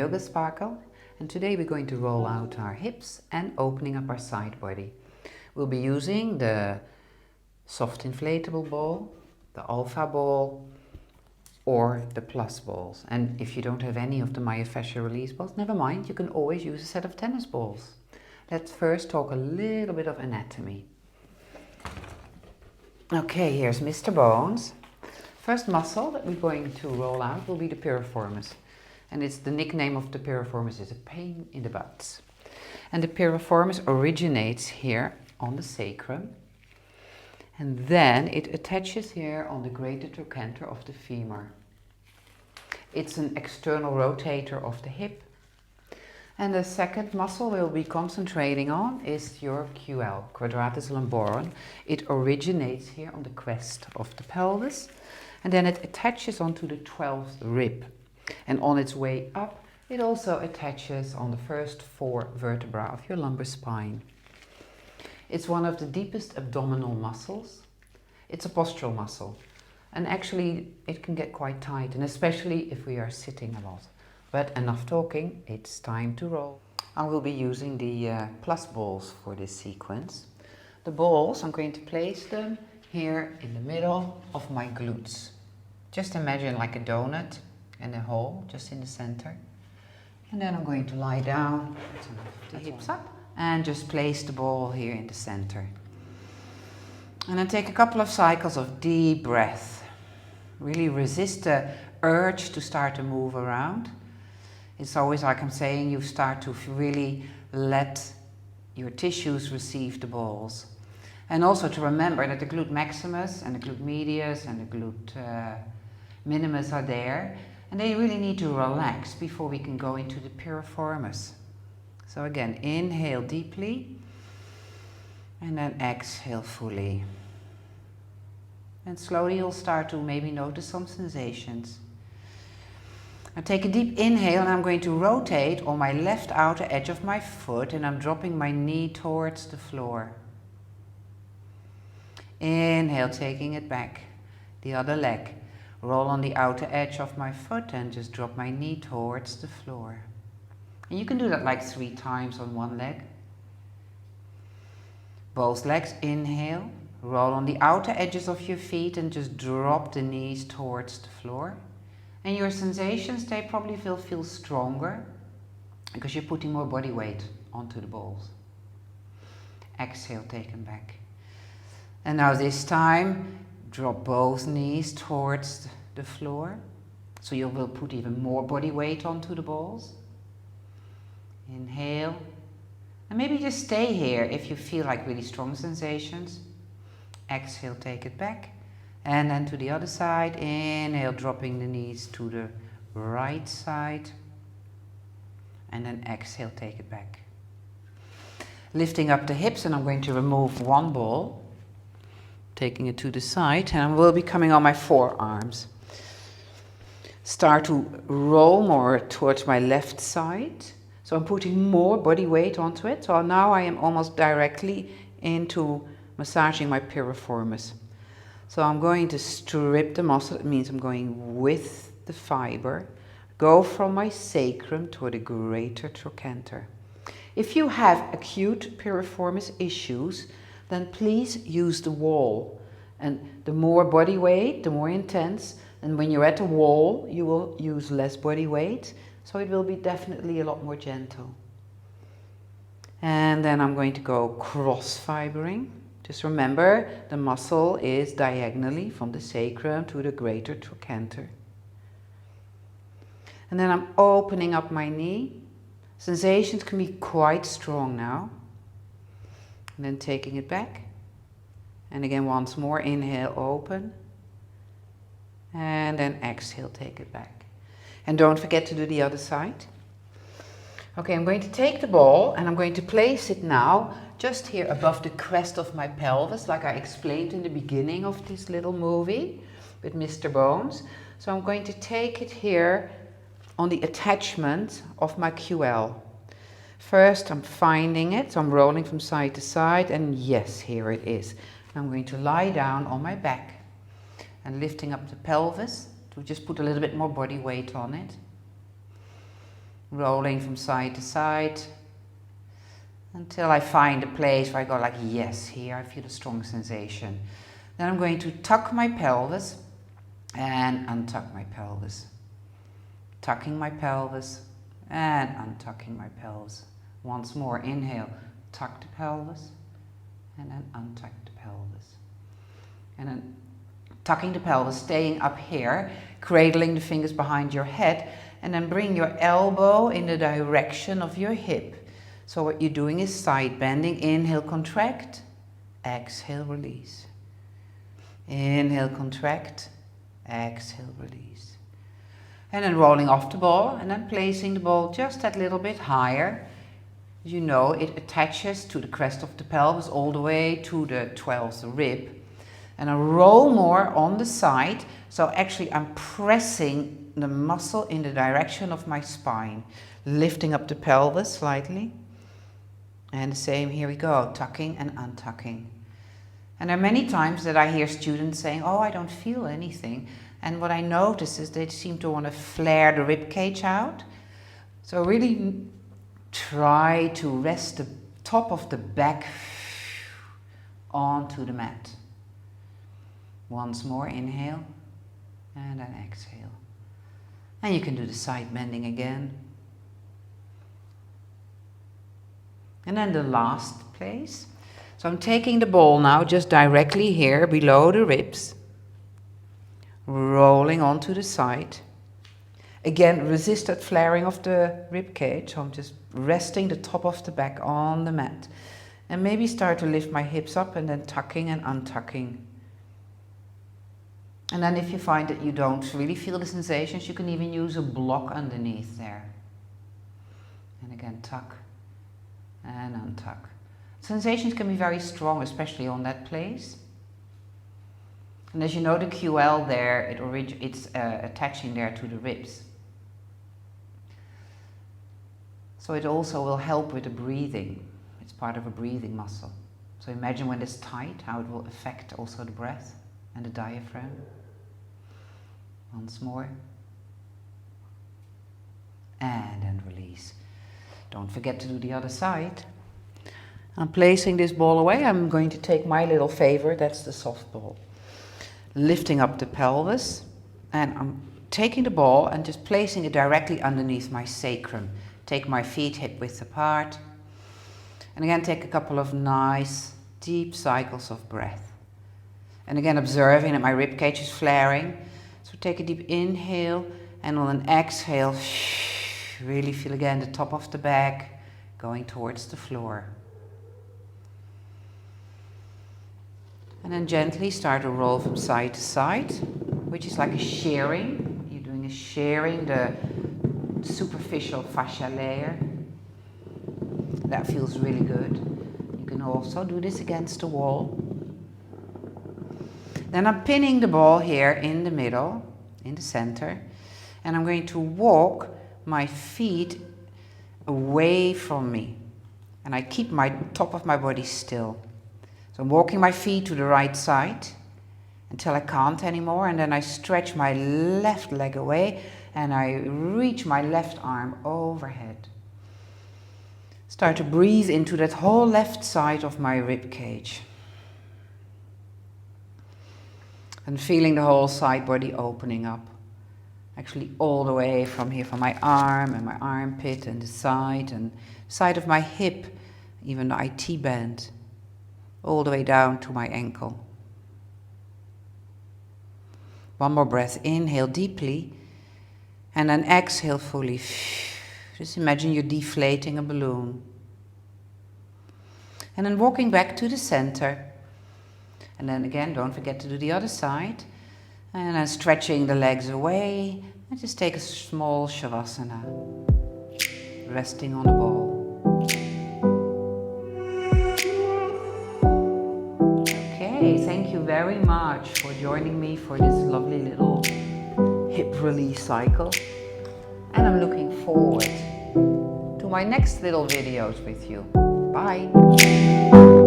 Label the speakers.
Speaker 1: Yoga Sparkle, and today we're going to roll out our hips and opening up our side body. We'll be using the soft inflatable ball, the alpha ball, or the plus balls. And if you don't have any of the myofascial release balls, never mind, you can always use a set of tennis balls. Let's first talk a little bit of anatomy. Okay, here's Mr. Bones. First muscle that we're going to roll out will be the piriformis. And it's the nickname of the piriformis is a pain in the butt. And the piriformis originates here on the sacrum. And then it attaches here on the greater trochanter of the femur. It's an external rotator of the hip. And the second muscle we'll be concentrating on is your QL, quadratus lumborum. It originates here on the crest of the pelvis, and then it attaches onto the 12th rib. And on its way up, it also attaches on the first 4 vertebrae of your lumbar spine. It's one of the deepest abdominal muscles. It's a postural muscle, and actually it can get quite tight, and especially if we are sitting a lot. But enough talking, it's time to roll. I will be using the plus balls for this sequence. The balls, I'm going to place them here in the middle of my glutes. Just imagine like a donut and a hole just in the center. And then I'm going to lie down, the hips up, and just place the ball here in the center. And then take a couple of cycles of deep breath. Really resist the urge to start to move around. It's always like I'm saying, you start to really let your tissues receive the balls. And also to remember that the glute maximus and the glute medius and the glute minimus are there. And they really need to relax before we can go into the piriformis. So again, inhale deeply and then exhale fully. And slowly you'll start to maybe notice some sensations. Now take a deep inhale, and I'm going to rotate on my left outer edge of my foot, and I'm dropping my knee towards the floor. Inhale, taking it back. The other leg. Roll on the outer edge of my foot and just drop my knee towards the floor. And you can do that like 3 times on one leg. Both legs, inhale. Roll on the outer edges of your feet and just drop the knees towards the floor. And your sensations, they probably will feel stronger because you're putting more body weight onto the balls. Exhale, take them back. And now this time, drop both knees towards the floor. So you will put even more body weight onto the balls. Inhale. And maybe just stay here if you feel like really strong sensations. Exhale, take it back. And then to the other side, inhale, dropping the knees to the right side. And then exhale, take it back. Lifting up the hips, and I'm going to remove one ball. Taking it to the side, and I will be coming on my forearms. Start to roll more towards my left side. So I'm putting more body weight onto it. So now I am almost directly into massaging my piriformis. So I'm going to strip the muscle. It means I'm going with the fiber. Go from my sacrum to the greater trochanter. If you have acute piriformis issues, then please use the wall. And the more body weight, the more intense. And when you're at the wall, you will use less body weight. So it will be definitely a lot more gentle. And then I'm going to go cross fibering. Just remember, the muscle is diagonally from the sacrum to the greater trochanter. And then I'm opening up my knee. Sensations can be quite strong now. And then taking it back. And again, once more, inhale, open. And then exhale, take it back. And don't forget to do the other side. Okay, I'm going to take the ball and I'm going to place it now just here above the crest of my pelvis, like I explained in the beginning of this little movie with Mr. Bones. So I'm going to take it here on the attachment of my QL. First, I'm finding it, so I'm rolling from side to side, and yes, here it is. I'm going to lie down on my back and lifting up the pelvis to just put a little bit more body weight on it. rolling from side to side until I find a place where I go like, yes, here I feel a strong sensation. Then I'm going to tuck my pelvis and untuck my pelvis. Tucking my pelvis and untucking my pelvis. Once more, inhale, tuck the pelvis and then untuck the pelvis. And then tucking the pelvis, staying up here, cradling the fingers behind your head, and then bring your elbow in the direction of your hip. So what you're doing is side bending. Inhale, contract. Exhale, release. Inhale, contract. Exhale, release. And then rolling off the ball and then placing the ball just that little bit higher. You know, it attaches to the crest of the pelvis all the way to the 12th rib. And I roll more on the side. So actually I'm pressing the muscle in the direction of my spine. Lifting up the pelvis slightly. And the same, here we go, tucking and untucking. And there are many times that I hear students saying, oh, I don't feel anything. And what I notice is they seem to want to flare the rib cage out. So really try to rest the top of the back onto the mat. Once more, inhale and then exhale. And you can do the side bending again. And then the last place. So I'm taking the ball now just directly here below the ribs. Rolling onto the side. Again, resist that flaring of the rib cage. So I'm just resting the top of the back on the mat. And maybe start to lift my hips up and then tucking and untucking. And then if you find that you don't really feel the sensations, you can even use a block underneath there. And again, tuck and untuck. Sensations can be very strong, especially on that place. And as you know, the QL there, it's attaching there to the ribs. So it also will help with the breathing. It's part of a breathing muscle. So imagine when it's tight, how it will affect also the breath and the diaphragm. Once more. And then release. Don't forget to do the other side. I'm placing this ball away. I'm going to take my little favorite, that's the softball. Lifting up the pelvis, and I'm taking the ball and just placing it directly underneath my sacrum. Take my feet hip width apart. And again, take a couple of nice, deep cycles of breath. And again, observing that my rib cage is flaring. So take a deep inhale, and on an exhale, really feel again the top of the back going towards the floor. And then gently start to roll from side to side, which is like a shearing. You're doing a shearing, the superficial fascia layer. That feels really good. You can also do this against the wall. Then I'm pinning the ball here in the middle, in the center, and I'm going to walk my feet away from me. And I keep my top of my body still. So I'm walking my feet to the right side until I can't anymore, and then I stretch my left leg away and I reach my left arm overhead. Start to breathe into that whole left side of my rib cage. And feeling the whole side body opening up. Actually all the way from here, from my arm and my armpit and the side of my hip, even the IT band. All the way down to my ankle. One more breath. Inhale deeply and then exhale fully. Just imagine you're deflating a balloon. And then walking back to the center. And then again, don't forget to do the other side. And then stretching the legs away. And just take a small Shavasana. Resting on the ball. Okay, thank you very much for joining me for this lovely little hip release cycle. And I'm looking forward to my next little videos with you. Bye!